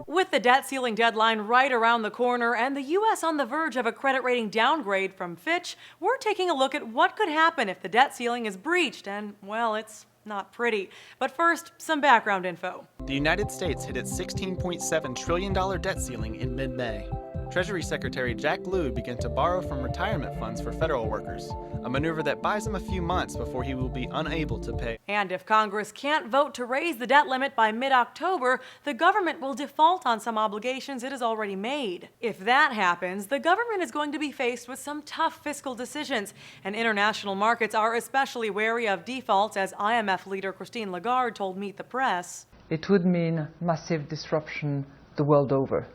With the debt ceiling deadline right around the corner and the U.S. on the verge of a credit rating downgrade from Fitch, we're taking a look at what could happen if the debt ceiling is breached, and, well, it's not pretty. But first, some background info. The United States hit its $16.7 trillion debt ceiling in mid-May. Treasury Secretary Jack Lew began to borrow from retirement funds for federal workers, a maneuver that buys him a few months before he will be unable to pay. And if Congress can't vote to raise the debt limit by mid-October, the government will default on some obligations it has already made. If that happens, the government is going to be faced with some tough fiscal decisions, and international markets are especially wary of defaults, as IMF leader Christine Lagarde told Meet the Press. It would mean massive disruption the world over,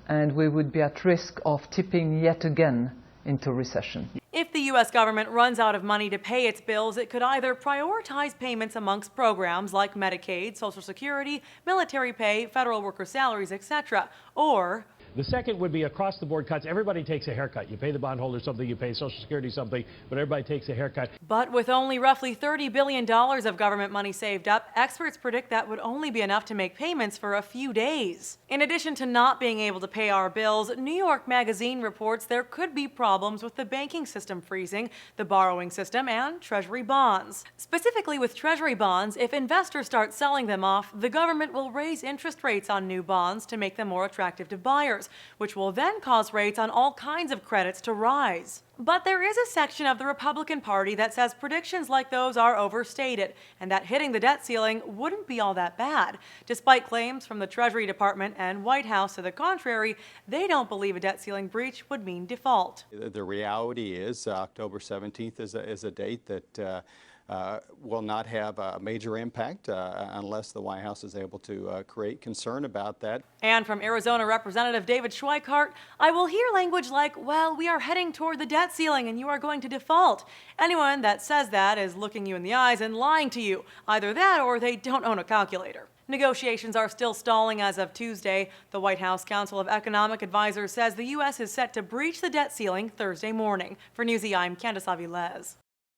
and we would be at risk of tipping yet again into recession. If the U.S. government runs out of money to pay its bills, it could either prioritize payments amongst programs like Medicaid, Social Security, military pay, federal worker salaries, etc., or the second would be across-the-board cuts. Everybody takes a haircut. You pay the bondholder something, you pay Social Security something, but everybody takes a haircut. But with only roughly $30 billion of government money saved up, experts predict that would only be enough to make payments for a few days. In addition to not being able to pay our bills, New York Magazine reports there could be problems with the banking system freezing, the borrowing system, and Treasury bonds. Specifically with Treasury bonds, if investors start selling them off, the government will raise interest rates on new bonds to make them more attractive to buyers, which will then cause rates on all kinds of credits to rise. But there is a section of the Republican Party that says predictions like those are overstated, and that hitting the debt ceiling wouldn't be all that bad. Despite claims from the Treasury Department and White House to the contrary, they don't believe a debt ceiling breach would mean default. The reality is October 17th is a date that will not have a major impact unless the White House is able to create concern about that. And from Arizona Representative David Schweikart, I will hear language like, well, we are heading toward the debt ceiling and you are going to default. Anyone that says that is looking you in the eyes and lying to you. Either that or they don't own a calculator. Negotiations are still stalling as of Tuesday. The White House Council of Economic Advisors says the U.S. is set to breach the debt ceiling Thursday morning. For Newsy, I'm Candace Avilés.